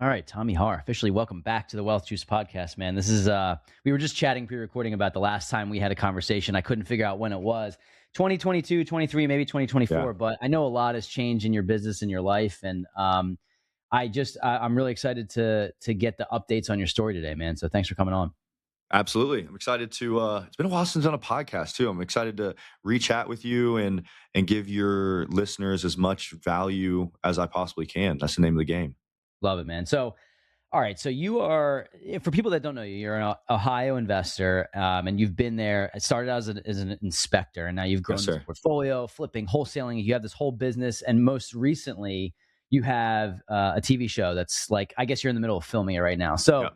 All right, Tommy Harr, officially welcome back to the Wealth Juice podcast, man. This is we were just chatting pre-recording about the last time we had a conversation. I couldn't figure out when it was. 2022, 23, maybe Yeah, 2024, but I know a lot has changed in your business and your life, and I'm really excited to get the updates on your story today, man. So thanks for coming on. absolutely. I'm excited to it's been a while since I've done a podcast too. I'm excited to re-chat with you and give your listeners as much value as I possibly can. That's the name of the game. Love it, man. So all right, so you are, for people that don't know you, you're an Ohio investor, and you've been there. It started out as an inspector, and now you've Yes, grown this sir. portfolio, flipping, wholesaling. You have this whole business, and most recently, you have a TV show that's like, I guess you're in the middle of filming it right now. Yeah. So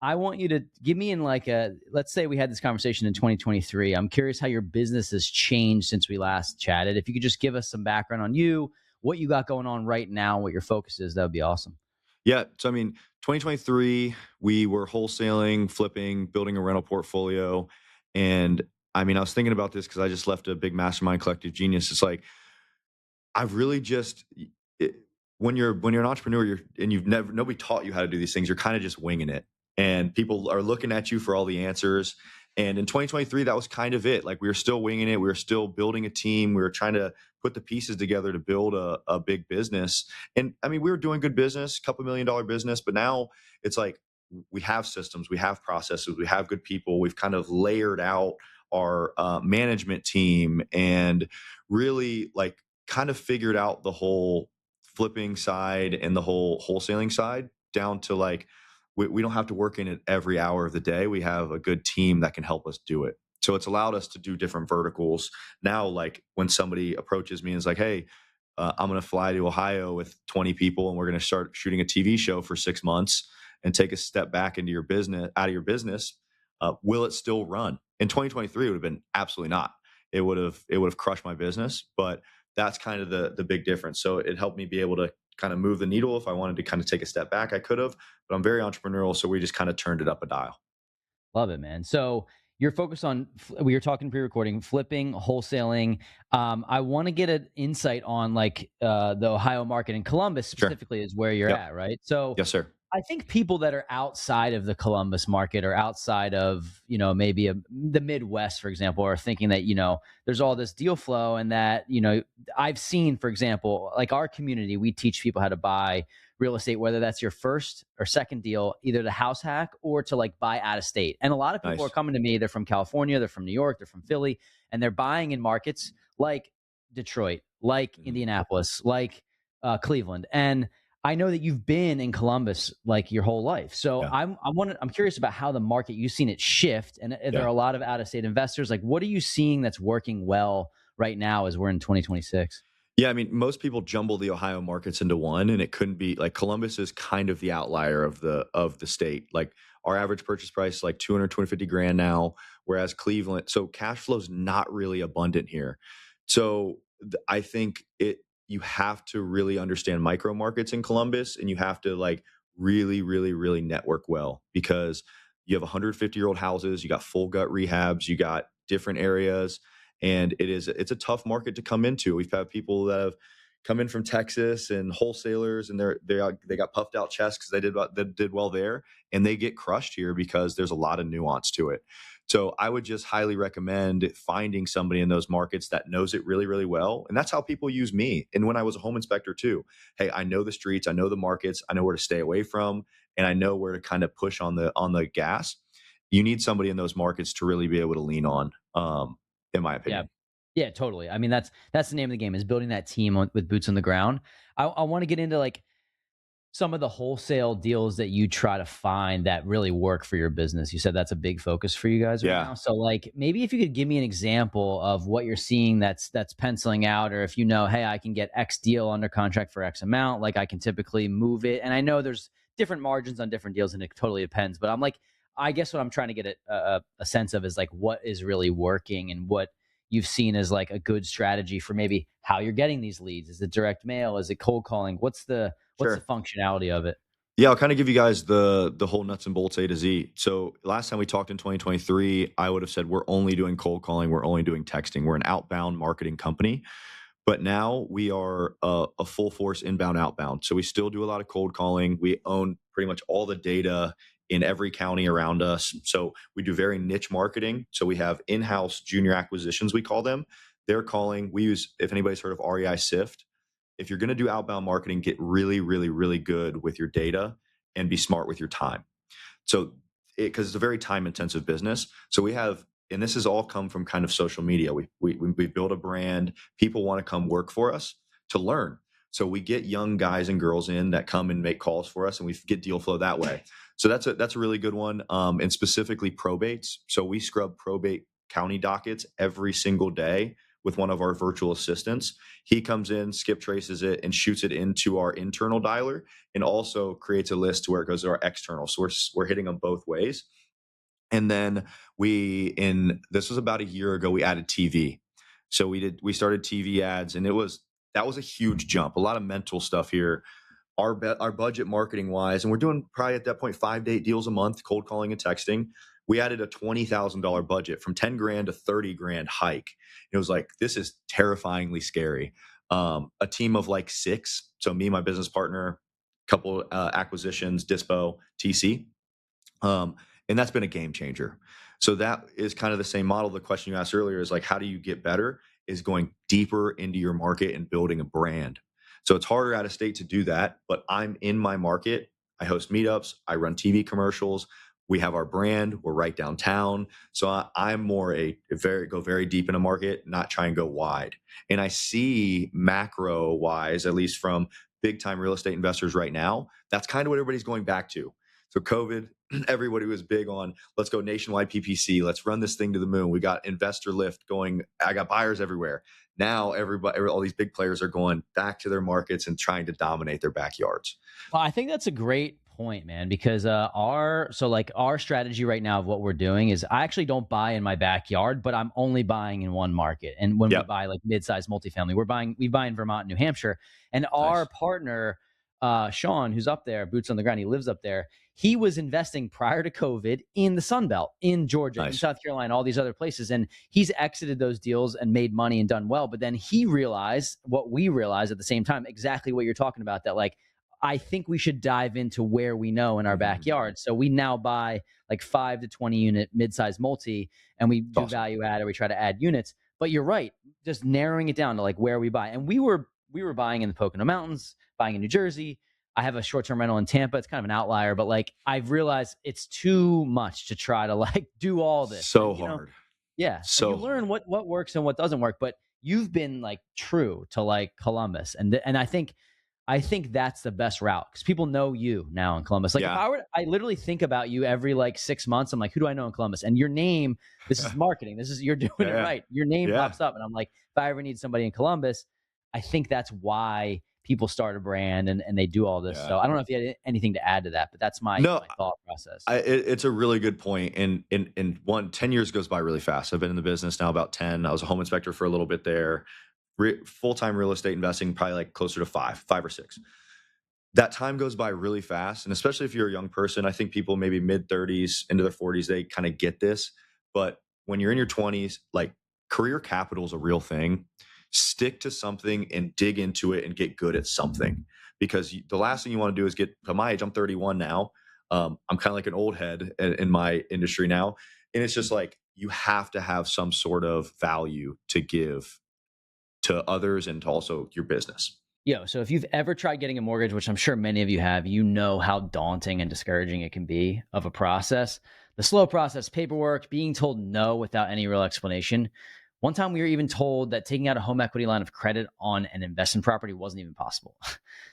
I want you to give me let's say we had this conversation in 2023. I'm curious how your business has changed since we last chatted. If you could just give us some background on you, what you got going on right now, what your focus is, that would be awesome. Yeah. So I mean, 2023, we were wholesaling, flipping, building a rental portfolio. And I mean, I was thinking about this because I just left a big mastermind collective genius. It's like I've really just it, when you're an entrepreneur, and you've never nobody taught you how to do these things. You're kind of just winging it, and people are looking at you for all the answers. And in 2023, that was kind of it. Like we were still winging it. We were still building a team. We were trying to put the pieces together to build a big business. And I mean, we were doing good business, $2 million business, but now it's like we have systems, we have processes, we have good people. We've kind of layered out our management team and really like kind of figured out the whole flipping side and the whole wholesaling side down to like we don't have to work in it every hour of the day. We have a good team that can help us do it. So it's allowed us to do different verticals. Now, like when somebody approaches me and is like, hey, I'm going to fly to Ohio with 20 people and we're going to start shooting a TV show for 6 months and take a step back into your business, out of your business. Will it still run? In 2023, it would have been absolutely not. It would have crushed my business, but that's kind of the big difference. So it helped me be able to kind of move the needle. If I wanted to kind of take a step back, I could have, but I'm very entrepreneurial. So we just kind of turned it up a dial. Love it, man. So you're focused on, we were talking pre-recording, flipping, wholesaling. I want to get an insight on the Ohio market, and Columbus Sure. specifically is where you're Yep. at, right? So Yes, sir. I think people that are outside of the Columbus market or outside of, maybe the Midwest, for example, are thinking that, there's all this deal flow and that, I've seen, for example, like our community, we teach people how to buy real estate, whether that's your first or second deal, either to house hack or to like buy out of state. And a lot of people are Nice. coming to me. They're from California, they're from New York, they're from Philly, and they're buying in markets like Detroit, like Mhm. Indianapolis, like Cleveland. And I know that you've been in Columbus like your whole life. So Yeah. I'm curious about how the market, you've seen it shift, and there are Yeah. a lot of out of state investors. Like, what are you seeing that's working well right now as we're in 2026? Yeah, I mean, most people jumble the Ohio markets into one, and it couldn't be like Columbus is kind of the outlier of the state. Like our average purchase price is like 250 grand now, whereas Cleveland, so cash flow is not really abundant here. So I think it you have to really understand micro markets in Columbus, and you have to like really, really, really network well because you have 150-year-old houses, you got full gut rehabs, you got different areas, and it's a tough market to come into. We've had people that have come in from Texas and wholesalers, and they got puffed out chests because they did well there, and they get crushed here because there's a lot of nuance to it. So I would just highly recommend finding somebody in those markets that knows it really, really well, and that's how people use me. And when I was a home inspector too, hey, I know the streets, I know the markets, I know where to stay away from, and I know where to kind of push on the gas. You need somebody in those markets to really be able to lean on. In my Yeah. opinion. Yeah, totally. I mean, that's the name of the game, is building that team with boots on the ground. I want to get into like some of the wholesale deals that you try to find that really work for your business. You said that's a big focus for you guys right Yeah. now. So like maybe if you could give me an example of what you're seeing that's penciling out, or if hey, I can get X deal under contract for X amount, like I can typically move it. And I know there's different margins on different deals and it totally depends, but I'm like, I guess what I'm trying to get a sense of is like what is really working and what you've seen as like a good strategy for maybe how you're getting these leads. Is it direct mail? Is it cold calling? What's the Sure. functionality of it? Yeah, I'll kind of give you guys the whole nuts and bolts A to Z. So last time we talked in 2023, I would have said we're only doing cold calling, we're only doing texting. We're an outbound marketing company. But now we are a full force inbound, outbound. So we still do a lot of cold calling. We own pretty much all the data in every county around us. So we do very niche marketing. So we have in-house junior acquisitions, we call them. They're calling, we use, if anybody's heard of REI Sift, if you're going to do outbound marketing, get really, really, really good with your data and be smart with your time. So, because it's a very time intensive business. So we have, and this has all come from kind of social media. We built a brand. People want to come work for us to learn. So we get young guys and girls in that come and make calls for us, and we get deal flow that way. So that's a really good one. And specifically probates. So we scrub probate county dockets every single day with one of our virtual assistants. He comes in, skip traces it, and shoots it into our internal dialer, and also creates a list to where it goes to our external. So we're hitting them both ways. And then this was about a year ago, we added TV. So we started TV ads, and that was a huge jump. A lot of mental stuff here. Our budget marketing wise, and we're doing probably at that point 5 to 8 deals a month, cold calling and texting. We added a $20,000 budget from 10 grand to 30 grand hike. It was like, this is terrifyingly scary. A team of like 6. So me, my business partner, couple acquisitions, Dispo, TC. And that's been a game changer. So that is kind of the same model. The question you asked earlier is like, how do you get better? Is going deeper into your market and building a brand. So it's harder out of state to do that, but I'm in my market. I host meetups. I run TV commercials. We have our brand. We're right downtown. So I'm more go very deep in a market, not try and go wide. And I see macro wise, at least from big time real estate investors right now, that's kind of what everybody's going back to. So COVID, everybody was big on, let's go nationwide PPC. Let's run this thing to the moon. We got investor lift going. I got buyers everywhere. Now all these big players are going back to their markets and trying to dominate their backyards. Well, I think that's a great point, man, because our strategy right now of what we're doing is I actually don't buy in my backyard, but I'm only buying in one market. And when we buy like mid-sized multifamily, we buy in Vermont and New Hampshire. And our partner, Sean, who's up there, boots on the ground, he lives up there. He was investing prior to COVID in the Sun Belt, in Georgia, in South Carolina, all these other places. And he's exited those deals and made money and done well. But then he realized what we realized at the same time, exactly what you're talking about, that like, I think we should dive into where we know in our backyard. So we now buy like 5 to 20 unit mid-sized multi, and we do value add, or we try to add units. But you're right, just narrowing it down to like where we buy. And we were buying in the Pocono Mountains, buying in New Jersey. I have a short-term rental in Tampa. It's kind of an outlier, but like I've realized it's too much to try to like do all this. So hard. Yeah. So you learn what works and what doesn't work, but you've been like true to like Columbus. And I think that's the best route, because people know you now in Columbus. Like if I literally think about you every like 6 months. I'm like, who do I know in Columbus? And your name, this is marketing. You're doing it right. Your name pops up, and I'm like, if I ever need somebody in Columbus, I think that's why people start a brand and they do all this. So I don't know if you had anything to add to that, but that's my thought process. It's a really good point. And 10 years goes by really fast. I've been in the business now about 10. I was a home inspector for a little bit there. Full-time real estate investing, probably like closer to 5 or 6. That time goes by really fast. And especially if you're a young person, I think people maybe mid-30s into their 40s, they kind of get this. But when you're in your 20s, like career capital is a real thing. Stick to something and dig into it and get good at something, because the last thing you want to do is get to my age. I'm 31 now. I'm kind of like an old head in my industry now. And it's just like, you have to have some sort of value to give to others and to also your business. So if you've ever tried getting a mortgage, which I'm sure many of you have, you know how daunting and discouraging it can be of a process. The slow process, paperwork, being told no without any real explanation. One time we were even told that taking out a home equity line of credit on an investment property wasn't even possible.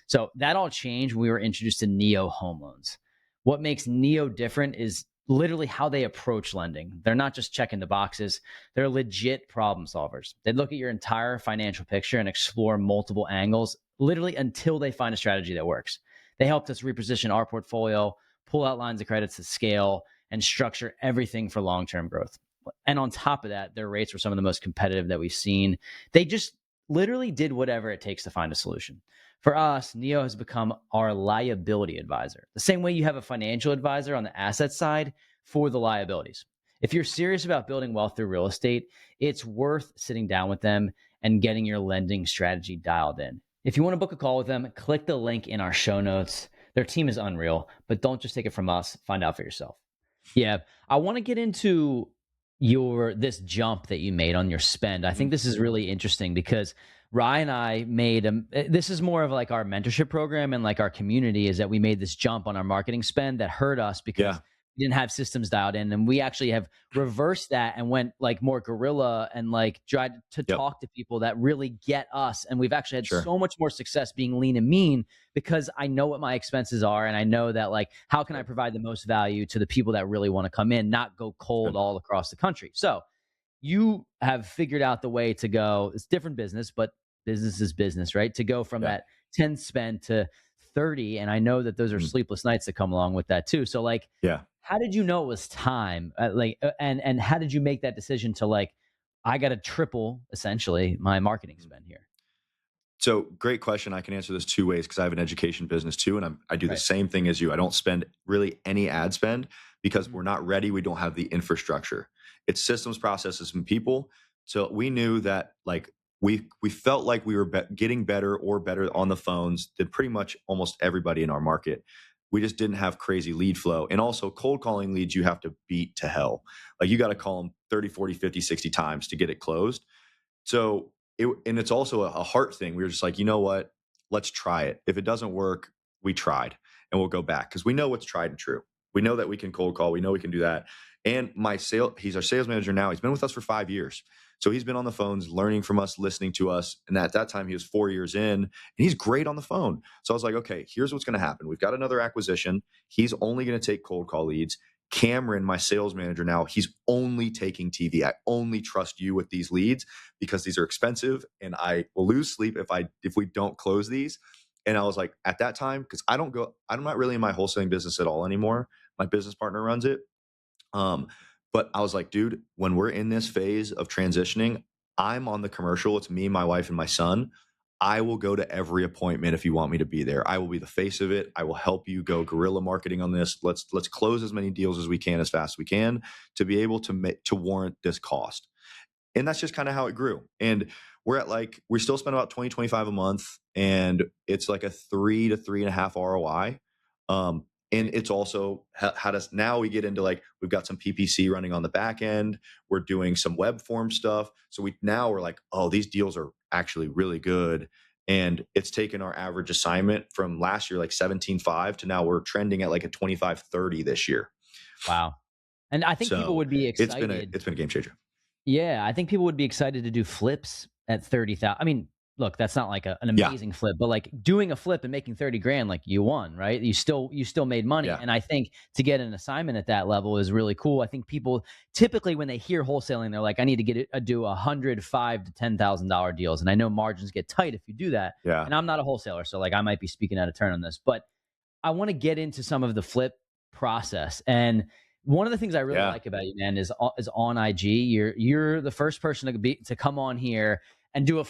So that all changed when we were introduced to Neo Home Loans. What makes Neo different is literally how they approach lending. They're not just checking the boxes. They're legit problem solvers. They look at your entire financial picture and explore multiple angles, literally until they find a strategy that works. They helped us reposition our portfolio, pull out lines of credit to scale, and structure everything for long-term growth. And on top of that, their rates were some of the most competitive that we've seen. They just literally did whatever it takes to find a solution. For us, Neo has become our liability advisor, the same way you have a financial advisor on the asset side for the liabilities. If you're serious about building wealth through real estate, it's worth sitting down with them and getting your lending strategy dialed in. If you want to book a call with them, click the link in our show notes. Their team is unreal, but don't just take it from us. Find out for yourself. Yeah, I want to get into your this jump that you made on your spend. I think Mhm. this is really interesting because Ryan and I made this is more of like our mentorship program and like our community is that we made this jump on our marketing spend that hurt us because Yeah. we didn't have systems dialed in, and we actually have reversed that and went like more guerrilla and like tried to Yep. talk to people that really get us, and we've actually had Sure. so much more success being lean and mean because I know what my expenses are and I know that like how can I Good. provide the most value to the people that really want to come in, not go cold Good. all across the country. So you have figured out the way to go. It's different business, but business is business, right? To go from Yeah. that 10 spend to 30. And I know that those are Mhm. sleepless nights that come along with that too. So like, Yeah. how did you know it was time? And how did you make that decision to like, I got to triple essentially my marketing Mhm. spend here? So great question. I can answer this two ways because I have an education business too, and I do the Right. same thing as you. I don't spend really any ad spend because Mhm. we're not ready. We don't have the infrastructure. It's systems, processes, and people. So we knew that like we felt like we were getting better or better on the phones than pretty much almost everybody in our market. We just didn't have crazy lead flow. And also cold calling leads you have to beat to hell. Like you got to call them 30, 40, 50, 60 times to get it closed. So and it's also a heart thing. We were just like, you know what? Let's try it. If it doesn't work, we tried and we'll go back because we know what's tried and true. We know that we can cold call. We know we can do that. And he's our sales manager now. He's been with us for 5 years. So he's been on the phones, learning from us, listening to us. And at that time, he was 4 years in and he's great on the phone. So I was like, okay, here's what's going to happen. We've got another acquisition. He's only going to take cold call leads. Cameron, my sales manager now, he's only taking TV. I only trust you with these leads because these are expensive and I will lose sleep if we don't close these. And I was like, at that time, because I'm not really in my wholesaling business at all anymore. My business partner runs it. Um, but I was like, dude, when we're in this phase of transitioning, I'm on the commercial. It's me, my wife, and my son. I will go to every appointment if you want me to be there. I will be the face of it. I will help you go guerrilla marketing on this. Let's close as many deals as we can as fast as we can to be able to warrant this cost. And that's just kind of how it grew. And we still spend about 20, 25 a month, and it's like a 3 to 3.5 ROI. And it's also had us now we get into like, we've got some PPC running on the back end. We're doing some web form stuff. So we're like, oh, these deals are actually really good. And it's taken our average assignment from last year, like 17.5 to now we're trending at like a 25.30 this year. Wow. And I think people So would be it's been a excited. it's been a game changer. Yeah, I think people would be excited to do flips at 30,000. I mean, look, that's not like an Yeah. amazing flip, but like doing a flip and making 30 grand, like you won, right? You still made money. Yeah. And I think to get an assignment at that level is really cool. I think people typically when they hear wholesaling, they're like, I need to do $105,000 to $10,000 deals. And I know margins get tight if you do that. Yeah. And I'm not a wholesaler, so like I might be speaking out of turn on this, but I want to get into some of the flip process. And one of the things I really Yeah. like about you, man, is on IG. You're the first person to come on here and do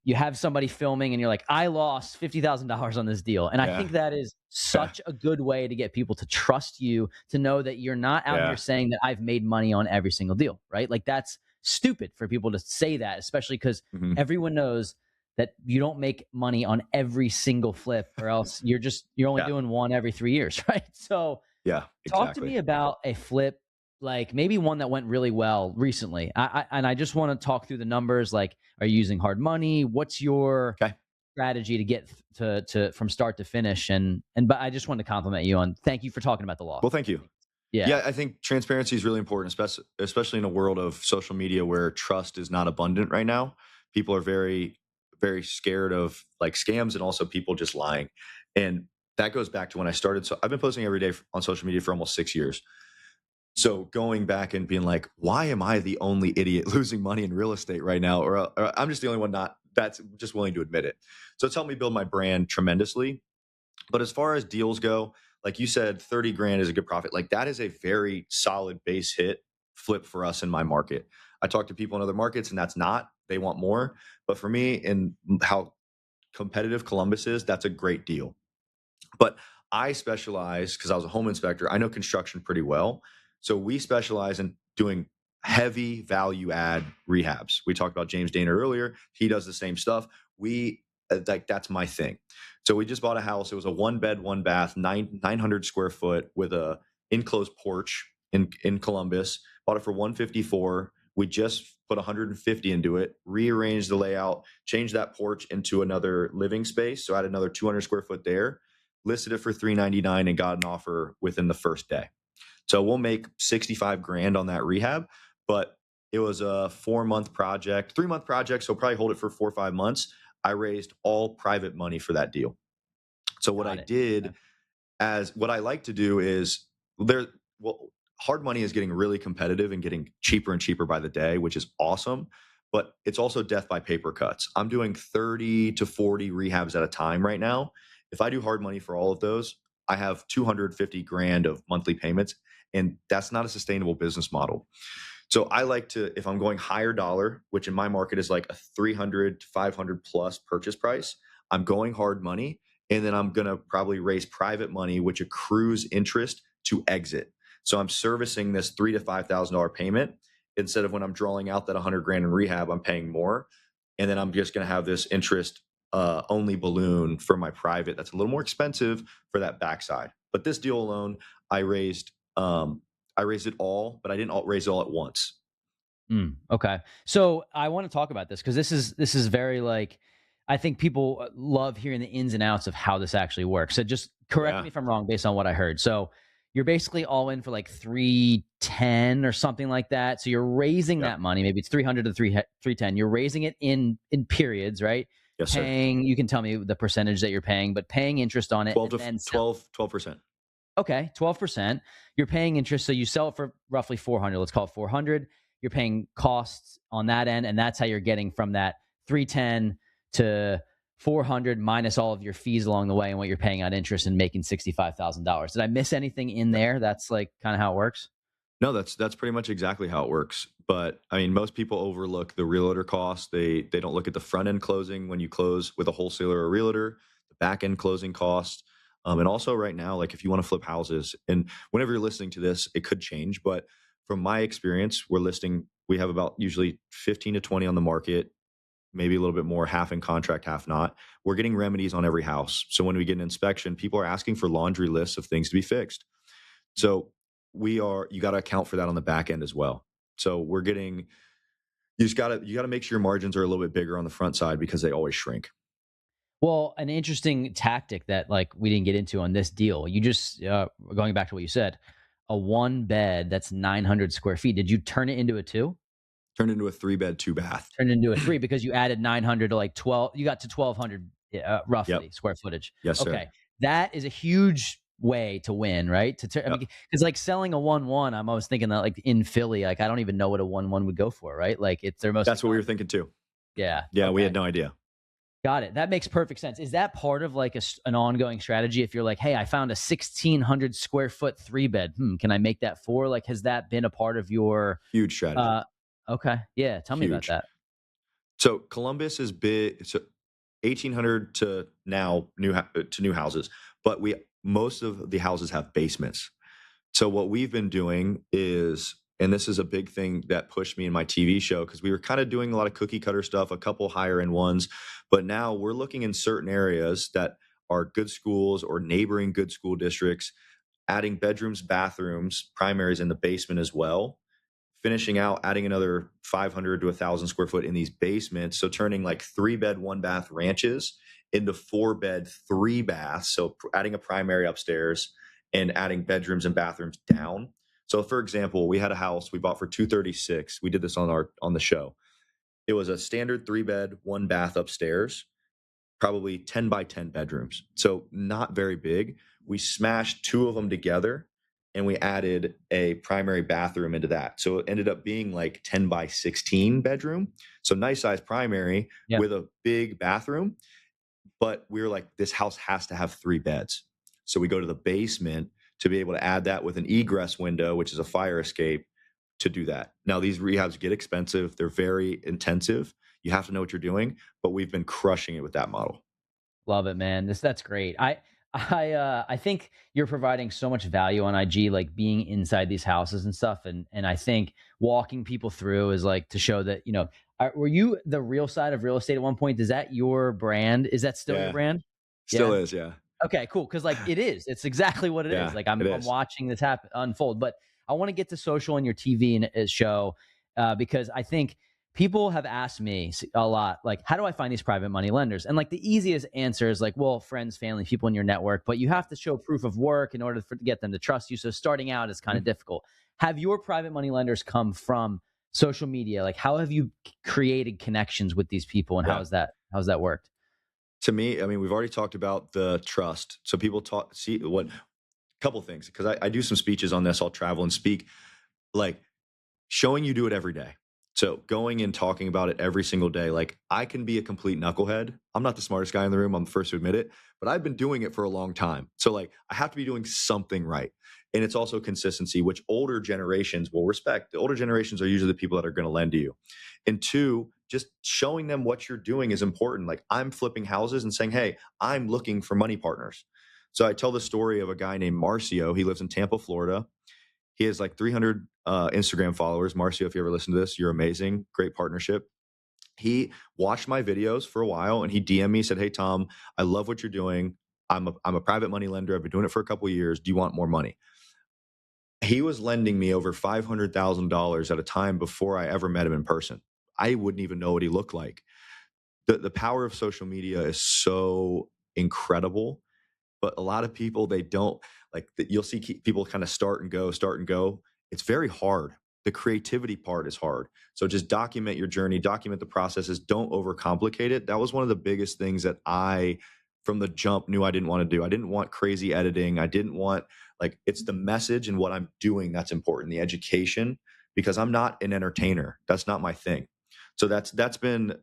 you have somebody filming and you're like, I lost $50,000 on this deal, and I Yeah. think that is Yeah. such a good way to get people to trust you, to know that you're not out here Yeah. saying that I've made money on every single deal, right? Like that's stupid for people to say that, especially because Mhm. everyone knows that you don't make money on every single flip or else you're only Yeah. doing one every 3 years, right? So Yeah. talk to Exactly. me about a flip, like maybe one that went really well recently. I just want to talk through the numbers. Like, are you using hard money? What's your Okay. strategy to get to from start to finish? But I just want to compliment you on thank you for talking about the Well, loss. thank you. Yeah. Yeah, I think transparency is really important, especially in a world of social media where trust is not abundant right now. People are very, very scared of like scams and also people just lying. And that goes back to when I started. So I've been posting every day on social media for almost 6 years. So going back and being like, why am I the only idiot losing money in real estate right now? Or I'm just the only one not that's just willing to admit it. So it's helped me build my brand tremendously. But as far as deals go, like you said, 30 grand is a good profit. Like that is a very solid base hit flip for us in my market. I talk to people in other markets and that's not, they want more. But for me, in how competitive Columbus is, that's a great deal. But I specialize because I was a home inspector. I know construction pretty well. So we specialize in doing heavy value add rehabs. We talked about James Dana earlier. He does the same stuff. We like that's my thing. So we just bought a house. It was a one bed, one bath, 900 square foot with a enclosed porch in Columbus. Bought it for 154. We just put 150 into it, rearranged the layout, changed that porch into another living space. So I had another 200 square foot there, listed it for 399 and got an offer within the first day. So we'll make 65 grand on that rehab, but it was a 4 month project, 3 month project. So probably hold it for 4 or 5 months. I raised all private money for that deal. So what I Got it. Okay. did as what I like to do is there, well, hard money is getting really competitive and getting cheaper and cheaper by the day, which is awesome. But it's also death by paper cuts. I'm doing 30 to 40 rehabs at a time right now. If I do hard money for all of those, I have 250 grand of monthly payments. And that's not a sustainable business model. So I like to, if I'm going higher dollar, which in my market is like a 300 to 500 plus purchase price, I'm going hard money. And then I'm going to probably raise private money, which accrues interest to exit. So I'm servicing this $3,000 to $5,000 payment instead of when I'm drawing out that 100 grand in rehab, I'm paying more. And then I'm just going to have this interest only balloon for my private. That's a little more expensive for that backside. But this deal alone, I raised um, I raised it all, but I didn't raise it all at once. Okay. So I want to talk about this because this is very like I think people love hearing the ins and outs of how this actually works. So just correct Yeah. me if I'm wrong based on what I heard. So you're basically all in for like 310 or something like that. So you're raising Yep. that money. Maybe it's 300 to 310. You're raising it in periods, right? Yes, sir. Paying, you can tell me the percentage that you're paying, but paying interest on it 12 and to then sell. 12%. Okay, 12%. You're paying interest. So you sell it for roughly 400. Let's call it 400. You're paying costs on that end. And that's how you're getting from that 310 to 400 minus all of your fees along the way and what you're paying on interest and making $65,000. Did I miss anything in Yep. there? That's like kind of how it works. No, that's pretty much exactly how it works. But I mean, most people overlook the realtor costs. They don't look at the front end closing when you close with a wholesaler or realtor, the back end closing cost. And also right now, like if you want to flip houses, and whenever you're listening to this, it could change. But from my experience, we have about usually 15 to 20 on the market, maybe a little bit more, half in contract, half not. We're getting remedies on every house. So when we get an inspection, people are asking for laundry lists of things to be fixed. So you got to account for that on the back end as well. So you got to make sure your margins are a little bit bigger on the front side because they always shrink. Well, an interesting tactic that like we didn't get into on this deal. You just going back to what you said, a one bed that's 900 square feet. Did you turn it into a two? Turn into a 3 bed, 2 bath. Turned into a three because you added 900 to like 12. You got to 1200 roughly Yep. square footage. Yes, sir. Okay. That is a huge way to win, right? I mean, Yep. because like selling a 1-1, I'm always thinking that like in Philly, like I don't even know what a 1-1 would go for, right? Like it's their most That's what we were expensive. thinking too. Yeah. Yeah, we Okay. had no idea. Got it. That makes perfect sense. Is that part of like an ongoing strategy? If you're like, hey, I found a 1,600 square foot three bed, can I make that four? Like, has that been a part of your, Huge strategy. uh, okay. Yeah. Tell me about Huge. that. So Columbus is big. So 1,800 to now new houses, but we most of the houses have basements. So what we've been doing is, and this is a big thing that pushed me in my TV show because we were kind of doing a lot of cookie cutter stuff, a couple higher end ones, but now we're looking in certain areas that are good schools or neighboring good school districts, adding bedrooms, bathrooms, primaries in the basement as well, finishing out adding another 500 to 1,000 square foot in these basements. So turning like 3 bed, 1 bath ranches into 4 bed, 3 baths. So adding a primary upstairs and adding bedrooms and bathrooms down. So for example, we had a house we bought for 236. We did this on the show. It was a standard 3 bed, 1 bath upstairs, probably 10 by 10 bedrooms. So not very big. We smashed two of them together and we added a primary bathroom into that. So it ended up being like 10 by 16 bedroom. So nice size primary Yeah. with a big bathroom. But we were like, this house has to have 3 beds. So we go to the basement to be able to add that with an egress window, which is a fire escape, to do that. Now, these rehabs get expensive. They're very intensive. You have to know what you're doing, but we've been crushing it with that model. Love it, man. That's great. I think you're providing so much value on IG, like being inside these houses and stuff, and I think walking people through is like to show that were you the real side of real estate at one point? Is that your brand? Is that still your Yeah. brand? Still Yeah. is, yeah. Okay, cool. Because like it is. It's exactly what it is. Yeah, Like it I'm is. watching this happen unfold. But I want to get to social and your TV and show because I think people have asked me a lot, like, how do I find these private money lenders? And like the easiest answer is like, well, friends, family, people in your network. But you have to show proof of work in order to get them to trust you. So starting out is kind of Mhm. difficult. Have your private money lenders come from social media? Like, how have you created connections with these people, and Yeah. how's that worked? To me, I mean, we've already talked about the trust. So people talk, see what, couple things, because I do some speeches on this. I'll travel and speak. Like, showing you do it every day. So going and talking about it every single day. Like, I can be a complete knucklehead. I'm not the smartest guy in the room. I'm the first to admit it, but I've been doing it for a long time. So like, I have to be doing something right. And it's also consistency, which older generations will respect. The older generations are usually the people that are going to lend to you. And two, just showing them what you're doing is important. Like, I'm flipping houses and saying, hey, I'm looking for money partners. So I tell the story of a guy named Marcio. He lives in Tampa, Florida. He has like 300 Instagram followers. Marcio, if you ever listen to this, you're amazing. Great partnership. He watched my videos for a while and he DM'd me, said, hey, Tom, I love what you're doing. I'm a private money lender. I've been doing it for a couple of years. Do you want more money? He was lending me over $500,000 at a time before I ever met him in person. I wouldn't even know what he looked like. The power of social media is so incredible, but a lot of people, they don't like that. You'll see people kind of start and go. It's very hard. The creativity part is hard. So just document your journey, document the processes, don't overcomplicate it. That was one of the biggest things that I from the jump knew I didn't want to do. I didn't want crazy editing. I didn't want, like, it's the message and what I'm doing that's important, the education, because I'm not an entertainer. That's not my thing. So that's been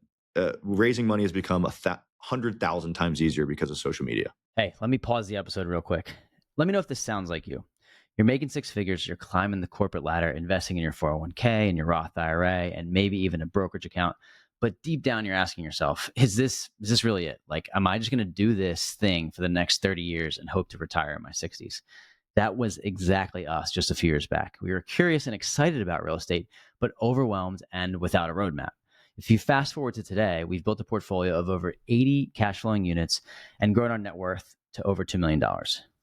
raising money has become 100,000 times easier because of social media. Hey, let me pause the episode real quick. Let me know if this sounds like you. You're making six figures, you're climbing the corporate ladder, investing in your 401k and your Roth IRA, and maybe even a brokerage account. But deep down, you're asking yourself, is this really it? Like, am I just going to do this thing for the next 30 years and hope to retire in my 60s? That was exactly us just a few years back. We were curious and excited about real estate, but overwhelmed and without a roadmap. If you fast forward to today, we've built a portfolio of over 80 cash flowing units and grown our net worth to over $2 million.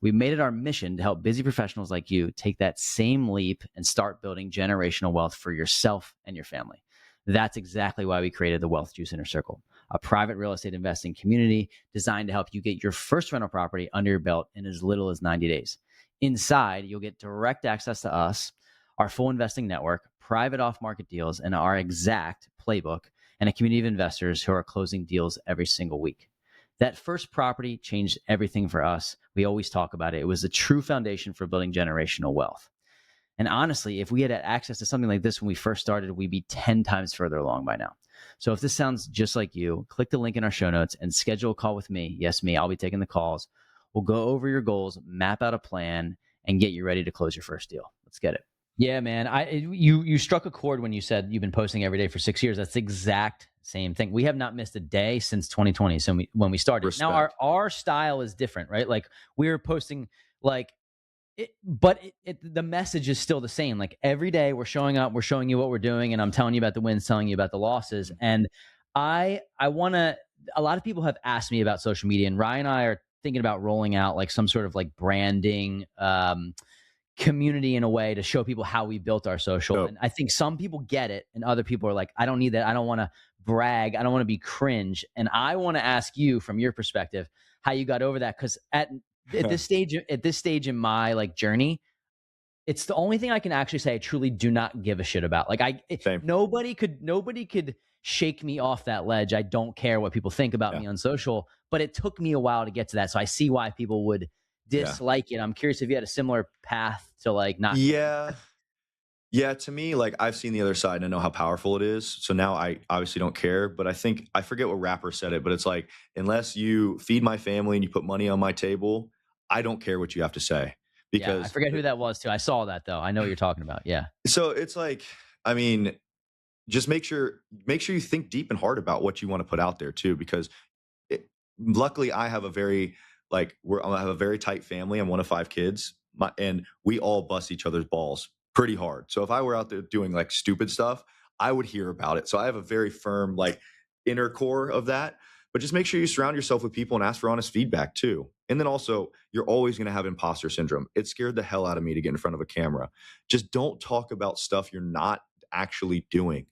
We made it our mission to help busy professionals like you take that same leap and start building generational wealth for yourself and your family. That's exactly why we created the Wealth Juice Inner Circle, a private real estate investing community designed to help you get your first rental property under your belt in as little as 90 days. Inside, you'll get direct access to us, our full investing network, private off market deals, and our exact playbook, and a community of investors who are closing deals every single week. That first property changed everything for us. We always talk about it. It was the true foundation for building generational wealth. And honestly, if we had access to something like this when we first started, we'd be 10 times further along by now. So if this sounds just like you, click the link in our show notes and schedule a call with me. Yes, me. I'll be taking the calls. We'll go over your goals, map out a plan, and get you ready to close your first deal. Let's get it. Yeah, man. You struck a chord when you said you've been posting every day for 6 years. That's the exact same thing. We have not missed a day since 2020. So when we started. Now Respect. our style is different, right? Like we're posting like but the message is still the same. Like every day we're showing up, we're showing you what we're doing, and I'm telling you about the wins, telling you about the losses. And I want to. A lot of people have asked me about social media, and Ryan and I are thinking about rolling out like some sort of like branding community in a way to show people how we built our social. Dope. And I think some people get it, and other people are like, I don't need that. I don't want to brag. I don't want to be cringe. And I want to ask you from your perspective how you got over that, because at this stage in my like journey, it's the only thing I can actually say I truly do not give a shit about. Like Same. nobody could shake me off that ledge. I don't care what people think about Yeah. me on social, but it took me a while to get to that. So I see why people would Yeah. dislike it. I'm curious if you had a similar path to like not. Yeah. Yeah, to me, like, I've seen the other side and I know how powerful it is. So now I obviously don't care, but I think I forget what rapper said it, but it's like, unless you feed my family and you put money on my table, I don't care what you have to say. Yeah, I Because forget who that was too. I saw that though. I know what you're talking about. Yeah. so it's like, I mean, just make sure you think deep and hard about what you want to put out there too, because luckily I have a very I have a very tight family. I'm one of five kids, and we all bust each other's balls pretty hard. So if I were out there doing like stupid stuff, I would hear about it. So I have a very firm like inner core of that. But just make sure you surround yourself with people and ask for honest feedback too. And then also, you're always going to have imposter syndrome. It scared the hell out of me to get in front of a camera. Just don't talk about stuff you're not actually doing.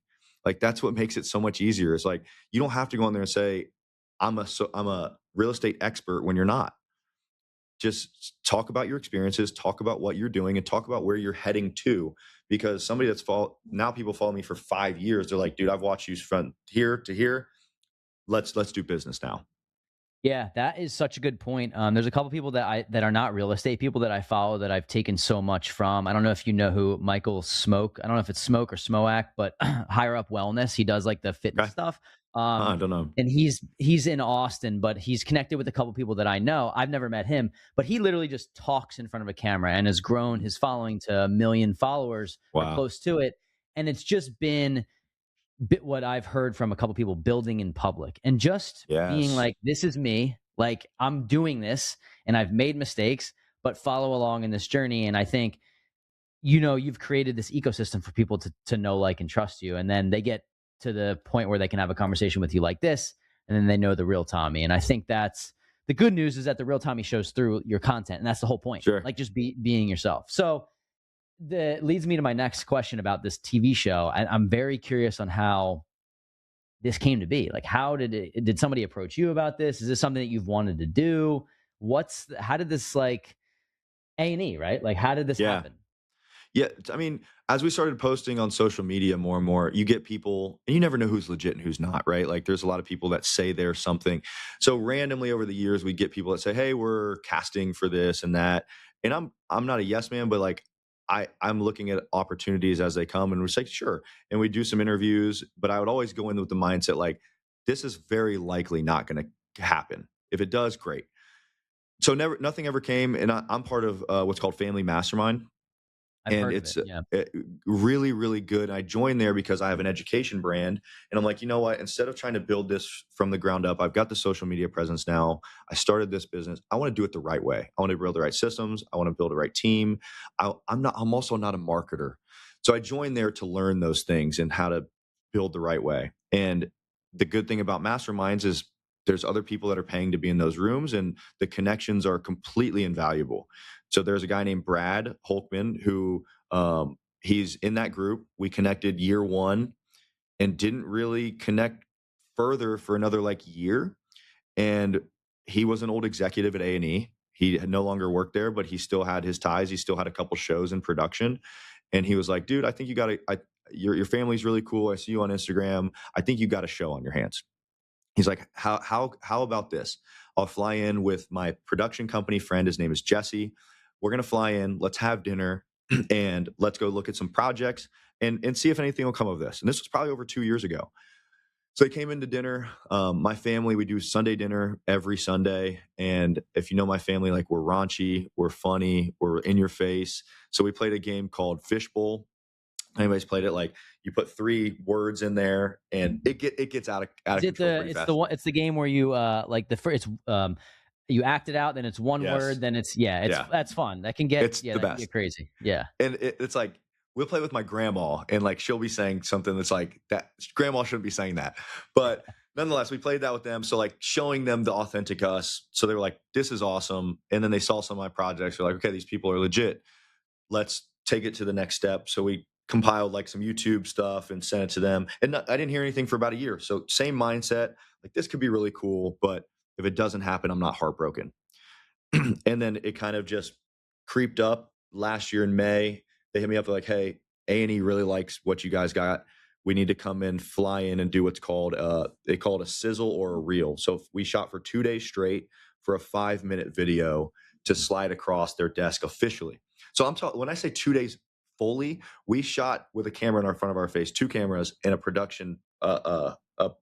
Like that's what makes it so much easier. It's like you don't have to go on there and say, I'm a real estate expert when you're not. Just talk about your experiences, talk about what you're doing, and talk about where you're heading to. Because somebody now people follow me for 5 years. They're like, dude, I've watched you from here to here. Let's do business now. Yeah, that is such a good point. There's a couple people that are not real estate people that I follow that I've taken so much from. I don't know if you know who Michael Smoke. I don't know if it's Smoke or Smoak, but Higher Up Wellness. He does like the fitness Okay. stuff. I don't know. And he's in Austin, but he's connected with a couple people that I know. I've never met him, but he literally just talks in front of a camera and has grown his following to 1 million followers or Wow. close to it. And it's just been what I've heard from a couple people, building in public and just being Yes. like, this is me. Like I'm doing this and I've made mistakes, but follow along in this journey. And I think, you've created this ecosystem for people to know, like, and trust you. And then they get to the point where they can have a conversation with you like this. And then they know the real Tommy. And I think that's the good news, is that the real Tommy shows through your content. And that's the whole point. Sure. Like just being yourself. So that leads me to my next question about this TV show. I'm very curious on how this came to be. Like, how did somebody approach you about this? Is this something that you've wanted to do? How did this, like, A&E, right? Like, how did this Yeah. happen? Yeah, I mean, as we started posting on social media more and more, you get people, and you never know who's legit and who's not, right? Like, there's a lot of people that say they're something. So randomly over the years, we get people that say, "Hey, we're casting for this and that," and I'm not a yes man, but like I'm looking at opportunities as they come, and we say sure, and we do some interviews. But I would always go in with the mindset like, this is very likely not going to happen. If it does, great. So nothing ever came, and I'm part of what's called Family Mastermind, I've and heard of it's it. Yeah. really really good. I joined there because I have an education brand, and I'm like, you know what, instead of trying to build this from the ground up, I've got the social media presence now. I started this business, I want to do it the right way. I want to build the right systems, I want to build the right team. I'm also not a marketer, so I joined there to learn those things and how to build the right way. And the good thing about masterminds is there's other people that are paying to be in those rooms, and the connections are completely invaluable. So there's a guy named Brad Holkman who he's in that group. We connected year one and didn't really connect further for another like year. And he was an old executive at A&E. He had no longer worked there, but he still had his ties. He still had a couple shows in production. And he was like, dude, I think you got to, your family's really cool. I see you on Instagram. I think you got a show on your hands. He's like, how about this? I'll fly in with my production company friend. His name is Jesse. We're gonna fly in. Let's have dinner and let's go look at some projects and see if anything will come of this. And this was probably over 2 years ago. So he came into dinner. My family, we do Sunday dinner every Sunday. And if you know my family, like we're raunchy, we're funny, we're in your face. So we played a game called Fishbowl. Anybody's played it, like you put 3 words in there and it gets out Is of it control pretty the fast. one? It's the game where you like the first. You act it out, then it's one Yes. word, then it's, yeah. It's Yeah. that's fun. It's the That can get best. crazy. Yeah. And it's like we'll play with my grandma and like she'll be saying something that's like that grandma shouldn't be saying that. But nonetheless, we played that with them. So like showing them the authentic us. So they were like, this is awesome. And then they saw some of my projects. They're like, okay, these people are legit. Let's take it to the next step. So we compiled like some YouTube stuff and sent it to them. And I didn't hear anything for about a year. So same mindset, like this could be really cool, but if it doesn't happen, I'm not heartbroken. And then it kind of just creeped up last year in May. They hit me up like, hey, A&E really likes what you guys got. We need to come in, fly in, and do what's called they call it a sizzle or a reel. So we shot for 2 days straight for a 5-minute video to slide across their desk officially. So I'm talking when I say 2 days fully, we shot with a camera in our front of our face, 2 cameras, and a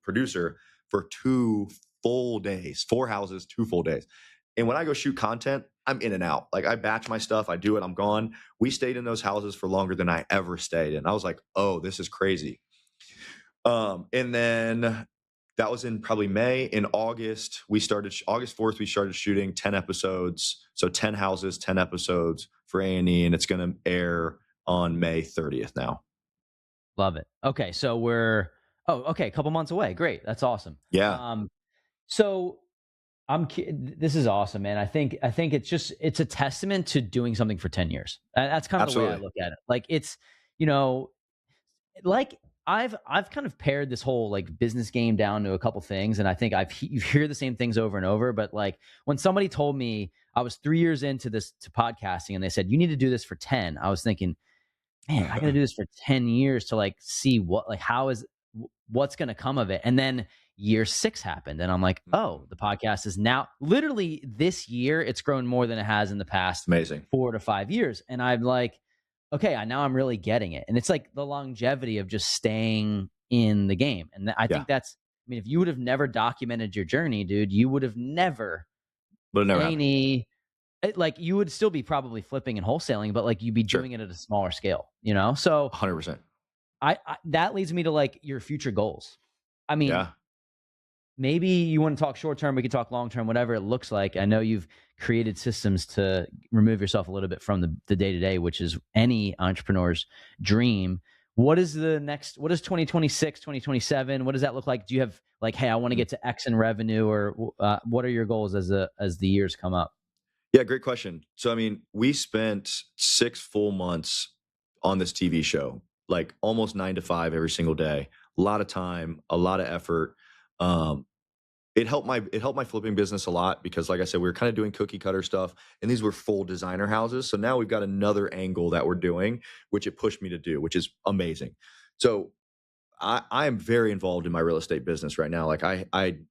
producer for 2 full days, 4 houses, 2 full days. And when I go shoot content, I'm in and out. Like I batch my stuff, I do it, I'm gone. We stayed in those houses for longer than I ever stayed. And I was like, oh, this is crazy. And then that was in probably May. In August, August 4th, we started shooting 10 episodes. So 10 houses, 10 episodes for A&E, and it's going to air on May 30th now. Love it. Okay, so okay, a couple months away. Great. That's awesome. Yeah. Um, So this is awesome, man. I think it's a testament to doing something for 10 years. That's kind of the way I Absolutely. look at it. Like it's, you know, like I've kind of pared this whole like business game down to a couple things, and I think you hear the same things over and over. But like when somebody told me I was 3 years into this to podcasting, and they said you need to do this for 10, I was thinking, man, I got to do this for 10 years to like see what's going to come of it. And then year 6 happened, and I'm like, oh, Mhm. the podcast is now literally this year it's grown more than it has in the past Amazing. 4 to 5 years. And I'm like, okay, now I'm really getting it. And it's like the longevity of just staying in the game. And I Yeah. think that's, I mean, if you would have never documented your journey, dude, you would have never But it never happened. any like you would still be probably flipping and wholesaling, but like you'd be Sure. doing it at a smaller scale, you know? So 100%. I that leads me to like your future goals. I mean, Yeah. maybe you want to talk short term, we could talk long term, whatever it looks like. I know you've created systems to remove yourself a little bit from the day to day, which is any entrepreneur's dream. What is the next, what is 2026, 2027? What does that look like? Do you have like, hey, I want to Mhm. get to X in revenue, or what are your goals as the years come up? Yeah, great question. So, I mean, we spent 6 full months on this TV show, like almost 9 to 5 every single day. A lot of time, a lot of effort. Um, it helped my flipping business a lot because, like I said, we were kind of doing cookie cutter stuff, and these were full designer houses. So now we've got another angle that we're doing, which it pushed me to do, which is amazing. So I am very involved in my real estate business right now. Like I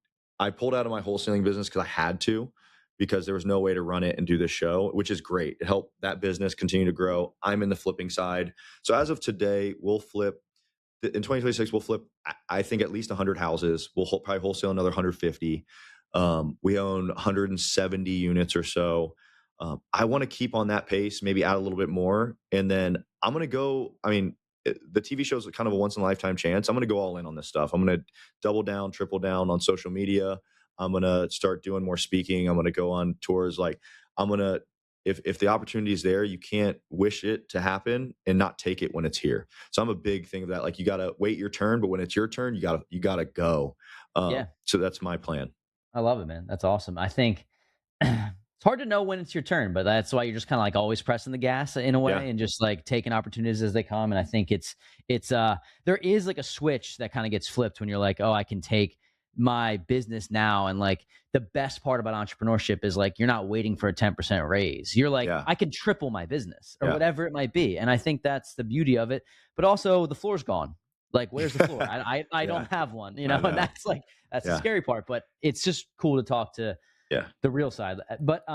pulled out of my wholesaling business because I had to, because there was no way to run it and do this show, which is great. It helped that business continue to grow. I'm in the flipping side. So as of today, we'll flip in 2026. We'll flip, I think, at least 100 houses. We'll probably wholesale another 150. We own 170 units or so. I want to keep on that pace, maybe add a little bit more, and then I'm going to go. I mean, the TV show is kind of a once in a lifetime chance. I'm going to go all in on this stuff. I'm going to double down, triple down on social media. I'm going to start doing more speaking. I'm going to go on tours. Like I'm going to, if the opportunity is there, you can't wish it to happen and not take it when it's here. So I'm a big thing of that. Like you got to wait your turn, but when it's your turn, you gotta go. Yeah, So that's my plan. I love it, man. That's awesome. I think it's hard to know when it's your turn, but that's why you're just kind of like always pressing the gas in a Yeah. way and just like taking opportunities as they come. And I think it's there is like a switch that kind of gets flipped when you're like, oh, I can take my business now. And like the best part about entrepreneurship is like you're not waiting for a 10% raise. You're like, Yeah. I can triple my business or Yeah. whatever it might be. And I think that's the beauty of it. But also the floor's gone. Like, where's the floor? I don't Yeah. have one, you know, I and know. that's like that's the Yeah. scary part. But it's just cool to talk to Yeah. the real side. But